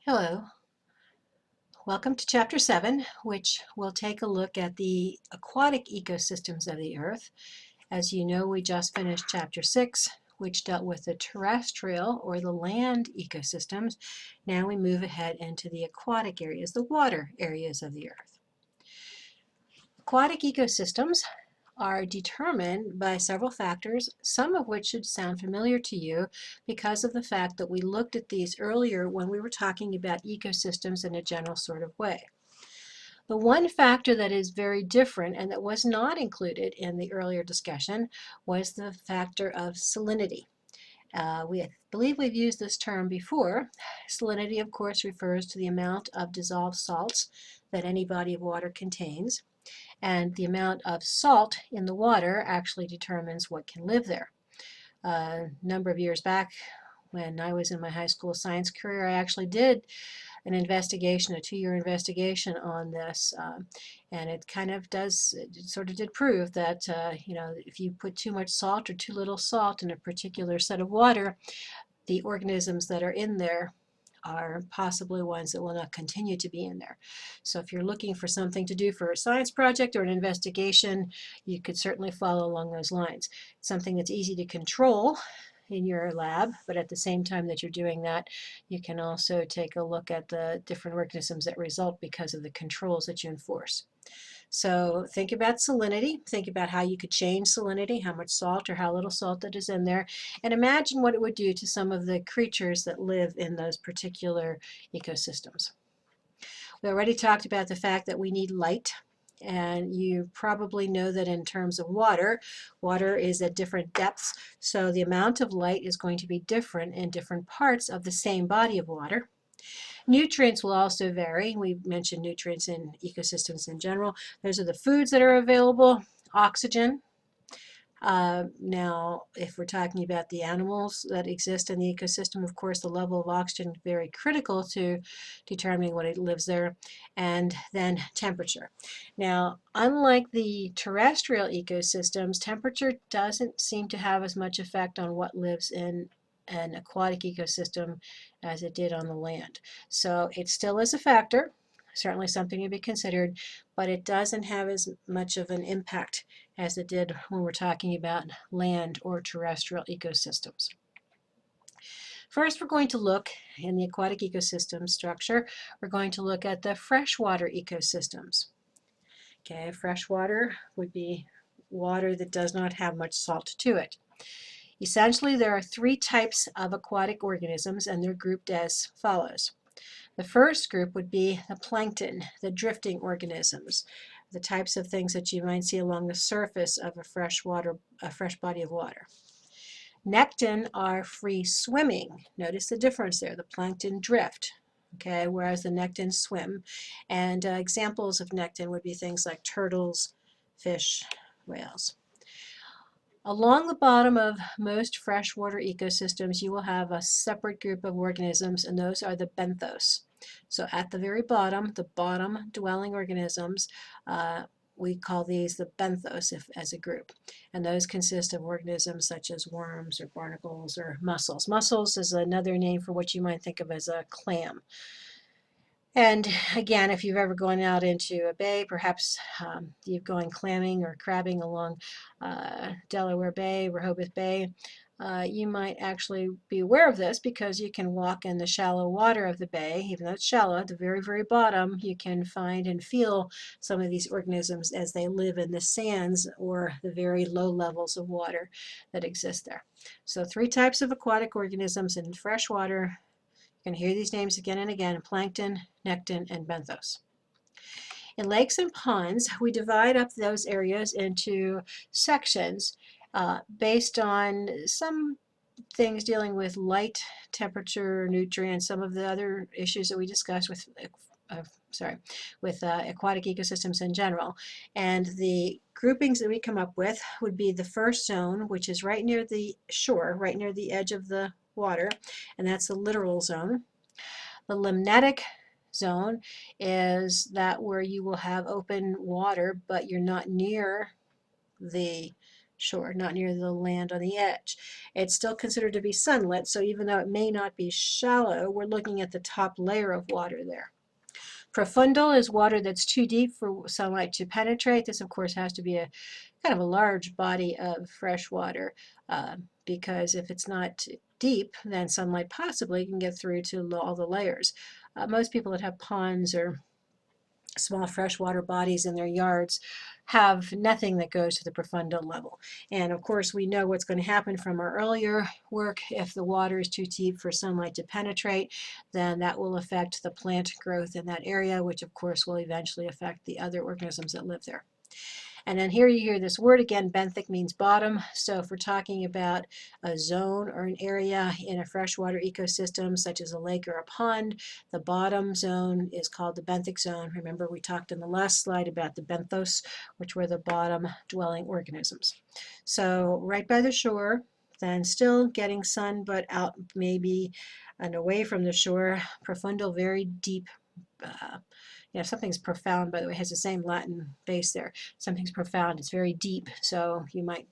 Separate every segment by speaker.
Speaker 1: Hello, welcome to Chapter 7, which will take a look at the aquatic ecosystems of the Earth. As you know, we just finished Chapter 6, which dealt with the terrestrial or the land ecosystems. Now we move ahead into the aquatic areas, the water areas of the Earth. Aquatic ecosystems are determined by several factors, some of which should sound familiar to you because of the fact that we looked at these earlier when we were talking about ecosystems in a general sort of way. The one factor that is very different and that was not included in the earlier discussion was the factor of salinity. We believe we've used this term before. Salinity, of course, refers to the amount of dissolved salts that any body of water contains. And the amount of salt in the water actually determines what can live there. A number of years back, when I was in my high school science career, I actually did an investigation, a 2-year investigation on this, and it kind of does, it sort of did prove that, if you put too much salt or too little salt in a particular set of water, the organisms that are in there are possibly ones that will not continue to be in there. So if you're looking for something to do for a science project or an investigation, you could certainly follow along those lines. It's something that's easy to control in your lab, but at the same time that you're doing that, you can also take a look at the different organisms that result because of the controls that you enforce. So think about salinity, think about how you could change salinity, how much salt or how little salt that is in there, and imagine what it would do to some of the creatures that live in those particular ecosystems. We already talked about the fact that we need light, and you probably know that in terms of water, water is at different depths, so the amount of light is going to be different in different parts of the same body of water. Nutrients will also vary. We mentioned nutrients in ecosystems in general. Those are the foods that are available. Oxygen. Now, if we're talking about the animals that exist in the ecosystem, of course, the level of oxygen is very critical to determining what it lives there. And then temperature. Now, unlike the terrestrial ecosystems, temperature doesn't seem to have as much effect on what lives in an aquatic ecosystem as it did on the land. So it still is a factor, certainly something to be considered, but it doesn't have as much of an impact as it did when we're talking about land or terrestrial ecosystems. First, we're going to look in the aquatic ecosystem structure, we're going to look at the freshwater ecosystems. Okay, freshwater would be water that does not have much salt to it. Essentially, there are 3 types of aquatic organisms, and they're grouped as follows. The first group would be the plankton, the drifting organisms, the types of things that you might see along the surface of a fresh body of water. Nekton are free swimming. Notice the difference there. The plankton drift, okay, whereas the nekton swim. And examples of nekton would be things like turtles, fish, whales. Along the bottom of most freshwater ecosystems, you will have a separate group of organisms, and those are the benthos. So at the very bottom, the bottom dwelling organisms, we call these the benthos as a group. And those consist of organisms such as worms or barnacles or mussels. Mussels is another name for what you might think of as a clam. And again, if you've ever gone out into a bay, perhaps you've gone clamming or crabbing along Delaware Bay, Rehoboth Bay, you might actually be aware of this because you can walk in the shallow water of the bay. Even though it's shallow, at the very, very bottom, you can find and feel some of these organisms as they live in the sands or the very low levels of water that exist there. So 3 types of aquatic organisms in freshwater. You can hear these names again and again: plankton, nekton, and benthos. In lakes and ponds, we divide up those areas into sections based on some things dealing with light, temperature, nutrients, some of the other issues that we discussed with aquatic ecosystems in general. And the groupings that we come up with would be the first zone, which is right near the shore, right near the edge of the water, and that's the littoral zone. The limnetic zone is that where you will have open water, but you're not near the shore, not near the land on the edge. It's still considered to be sunlit, so even though it may not be shallow, we're looking at the top layer of water there. Profundal is water that's too deep for sunlight to penetrate. This, of course, has to be a kind of a large body of fresh water because if it's not deep, then sunlight possibly can get through to all the layers. Most people that have ponds or small freshwater bodies in their yards have nothing that goes to the profundal level. And of course, we know what's going to happen from our earlier work. If the water is too deep for sunlight to penetrate, then that will affect the plant growth in that area, which of course will eventually affect the other organisms that live there. And then here you hear this word again, benthic means bottom. So if we're talking about a zone or an area in a freshwater ecosystem, such as a lake or a pond, the bottom zone is called the benthic zone. Remember, we talked in the last slide about the benthos, which were the bottom dwelling organisms. So right by the shore, then still getting sun, but out maybe and away from the shore, profundal, very deep. Something's profound, by the way, has the same Latin base there. Something's profound, it's very deep, so you might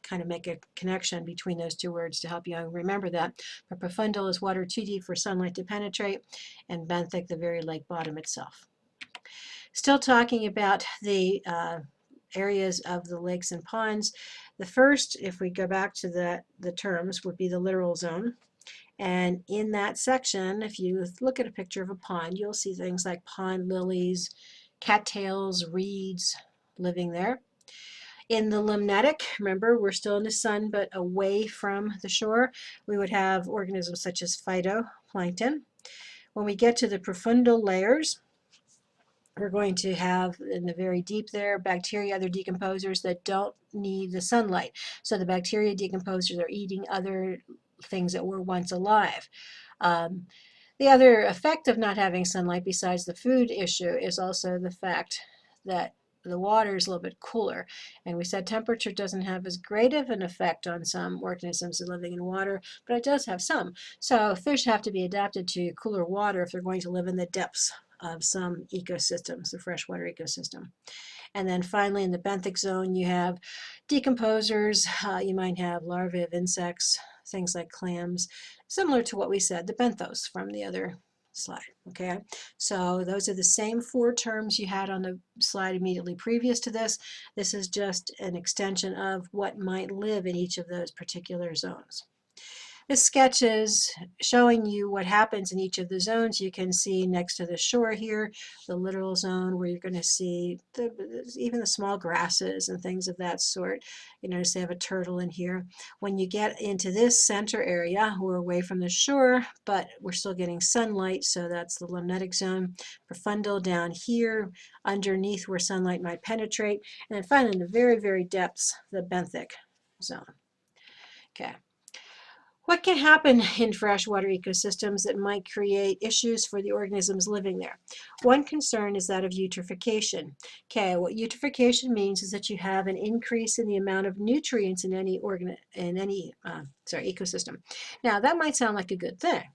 Speaker 1: kind of make a connection between those two words to help you remember that. But profundal is water too deep for sunlight to penetrate, and benthic, the very lake bottom itself. Still talking about the areas of the lakes and ponds. The first, if we go back to the terms, would be the littoral zone. And in that section, if you look at a picture of a pond, you'll see things like pond lilies, cattails, reeds living there. In the limnetic, remember, we're still in the sun, but away from the shore, we would have organisms such as phytoplankton. When we get to the profundal layers, we're going to have in the very deep there bacteria, other decomposers that don't need the sunlight. So the bacteria decomposers are eating other things that were once alive. The other effect of not having sunlight besides the food issue is also the fact that the water is a little bit cooler. And we said temperature doesn't have as great of an effect on some organisms living in water, but it does have some. So fish have to be adapted to cooler water if they're going to live in the depths of some ecosystems, the freshwater ecosystem. And then finally in the benthic zone you have decomposers, you might have larvae of insects, things like clams, similar to what we said, the benthos from the other slide. Okay, so those are the same four terms you had on the slide immediately previous to this. This is just an extension of what might live in each of those particular zones. This sketch is showing you what happens in each of the zones. You can see next to the shore here, the littoral zone, where you're going to see even the small grasses and things of that sort. You notice they have a turtle in here. When you get into this center area, we're away from the shore, but we're still getting sunlight, so that's the limnetic zone. Profundal down here, underneath where sunlight might penetrate. And then finally, in the very, very depths, the benthic zone. Okay. What can happen in freshwater ecosystems that might create issues for the organisms living there? One concern is that of eutrophication. Okay, what eutrophication means is that you have an increase in the amount of nutrients in any ecosystem. Now that might sound like a good thing,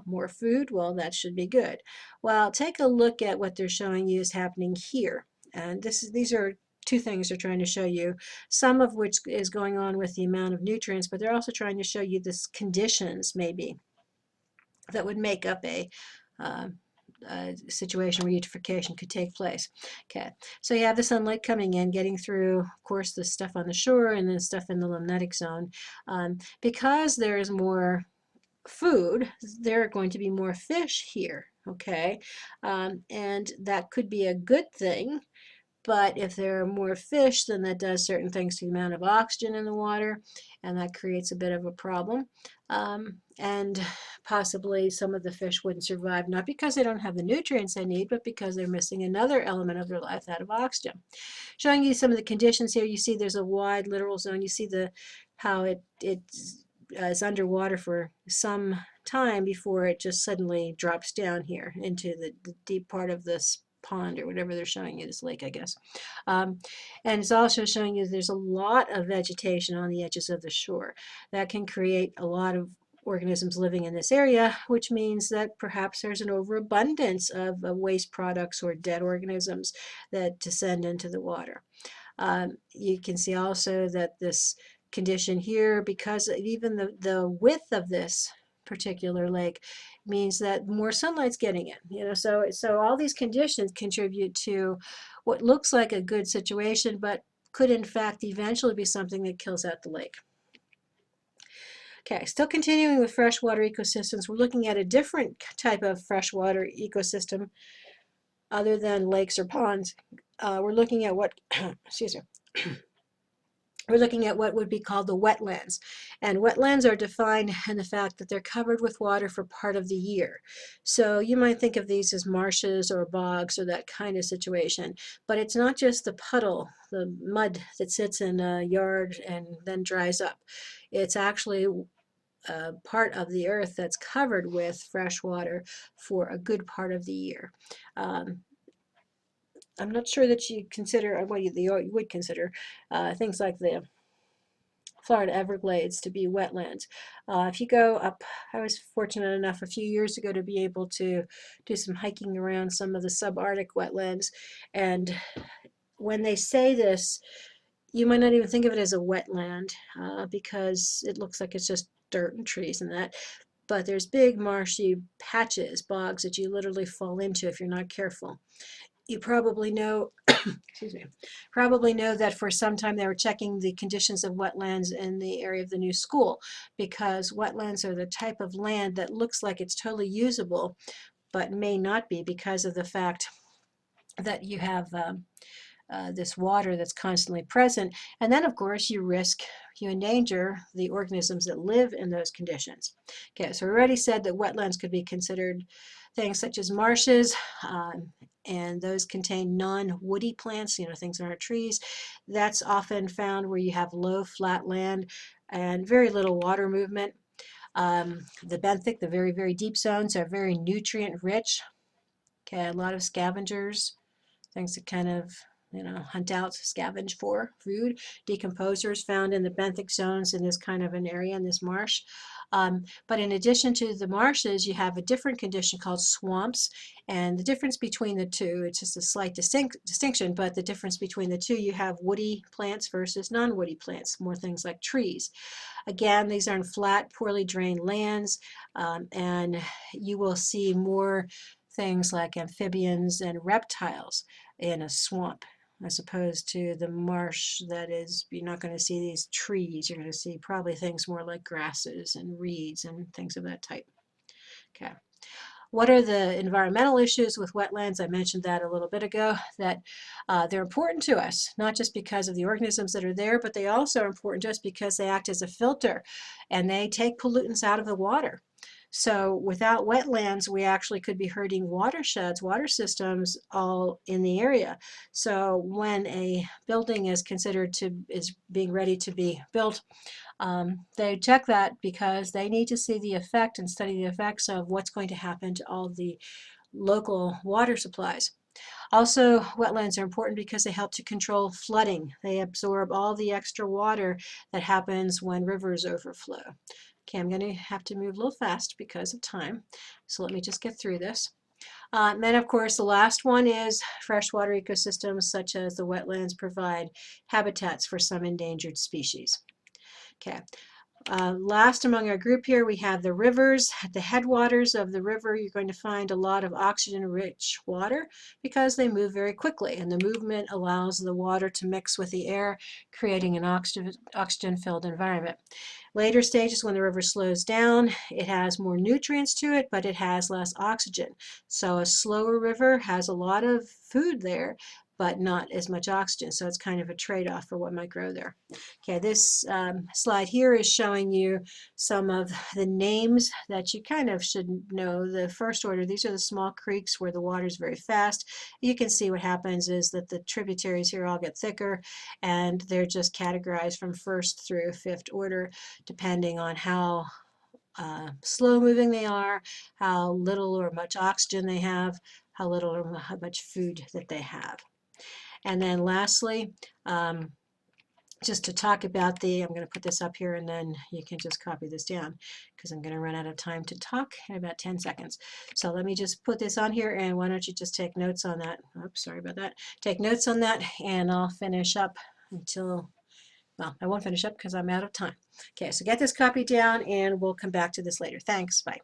Speaker 1: more food, well, that should be good. Well, take a look at what they're showing you is happening here. And these are two things they're trying to show you, some of which is going on with the amount of nutrients, but they're also trying to show you the conditions maybe that would make up a situation where eutrophication could take place. Okay, so you have the sunlight coming in, getting through, of course, the stuff on the shore and then stuff in the limnetic zone. Because there is more food, there are going to be more fish here, okay? And that could be a good thing. But if there are more fish, then that does certain things to the amount of oxygen in the water, and that creates a bit of a problem. And possibly some of the fish wouldn't survive, not because they don't have the nutrients they need, but because they're missing another element of their life, that of oxygen. Showing you some of the conditions here, you see there's a wide littoral zone. You see how it is underwater for some time before it just suddenly drops down here into the deep part of this pond or whatever they're showing you, this lake, I guess. And it's also showing you there's a lot of vegetation on the edges of the shore. That can create a lot of organisms living in this area, which means that perhaps there's an overabundance of waste products or dead organisms that descend into the water. You can see also that this condition here, because of even the width of this particular lake, means that more sunlight's getting in. So all these conditions contribute to what looks like a good situation, but could in fact eventually be something that kills out the lake. Okay, still continuing with freshwater ecosystems, we're looking at a different type of freshwater ecosystem other than lakes or ponds. We're looking at what, excuse me, we're looking at what would be called the wetlands. And wetlands are defined in the fact that they're covered with water for part of the year. So you might think of these as marshes or bogs or that kind of situation. But it's not just the puddle, the mud that sits in a yard and then dries up. It's actually part of the earth that's covered with fresh water for a good part of the year. I'm not sure that you consider, well, you would consider things like the Florida Everglades to be wetlands. If you go up, I was fortunate enough a few years ago to be able to do some hiking around some of the subarctic wetlands. And when they say this, you might not even think of it as a wetland because it looks like it's just dirt and trees and that. But there's big marshy patches, bogs that you literally fall into if you're not careful. You probably know, excuse me, probably know that for some time they were checking the conditions of wetlands in the area of the new school, because wetlands are the type of land that looks like it's totally usable, but may not be because of the fact that you have this water that's constantly present. And then, of course, you endanger the organisms that live in those conditions. Okay, so we already said that wetlands could be considered things such as marshes, and those contain non-woody plants, things that aren't trees. That's often found where you have low, flat land and very little water movement. The benthic, the very, very deep zones, are very nutrient rich. Okay, a lot of scavengers, things that kind of hunt out, scavenge for food. Decomposers found in the benthic zones in this kind of an area, in this marsh. But in addition to the marshes, you have a different condition called swamps. And the difference between the two, it's just a slight distinction, but the difference between the two, you have woody plants versus non-woody plants, more things like trees. Again, these are in flat, poorly drained lands, and you will see more things like amphibians and reptiles in a swamp, as opposed to the marsh. That is, you're not going to see these trees. You're going to see probably things more like grasses and reeds and things of that type. Okay. What are the environmental issues with wetlands? I mentioned that a little bit ago, that they're important to us, not just because of the organisms that are there, but they also are important to us because they act as a filter and they take pollutants out of the water. So without wetlands, we actually could be hurting watersheds, water systems all in the area. So when a building is being ready to be built, they check that because they need to see the effect and study the effects of what's going to happen to all the local water supplies. Also, wetlands are important because they help to control flooding. They absorb all the extra water that happens when rivers overflow. Okay, I'm going to have to move a little fast because of time, so let me just get through this. And then, of course, the last one is freshwater ecosystems, such as the wetlands provide habitats for some endangered species. Okay. Last among our group here, we have the rivers. At the headwaters of the river, you're going to find a lot of oxygen-rich water because they move very quickly, and the movement allows the water to mix with the air, creating an oxygen-filled environment. Later stages, when the river slows down, it has more nutrients to it, but it has less oxygen. So a slower river has a lot of food there, but not as much oxygen. So it's kind of a trade-off for what might grow there. Okay, this slide here is showing you some of the names that you kind of should know. The first order, these are the small creeks where the water is very fast. You can see what happens is that the tributaries here all get thicker, and they're just categorized from first through fifth order, depending on how slow moving they are, how little or much oxygen they have, how little or how much food that they have. And then lastly, just to talk about I'm going to put this up here and then you can just copy this down because I'm going to run out of time to talk in about 10 seconds. So let me just put this on here, and why don't you just take notes on that. Oops, sorry about that. Take notes on that, and I'll finish up until, well, I won't finish up because I'm out of time. Okay, so get this copy down and we'll come back to this later. Thanks, bye.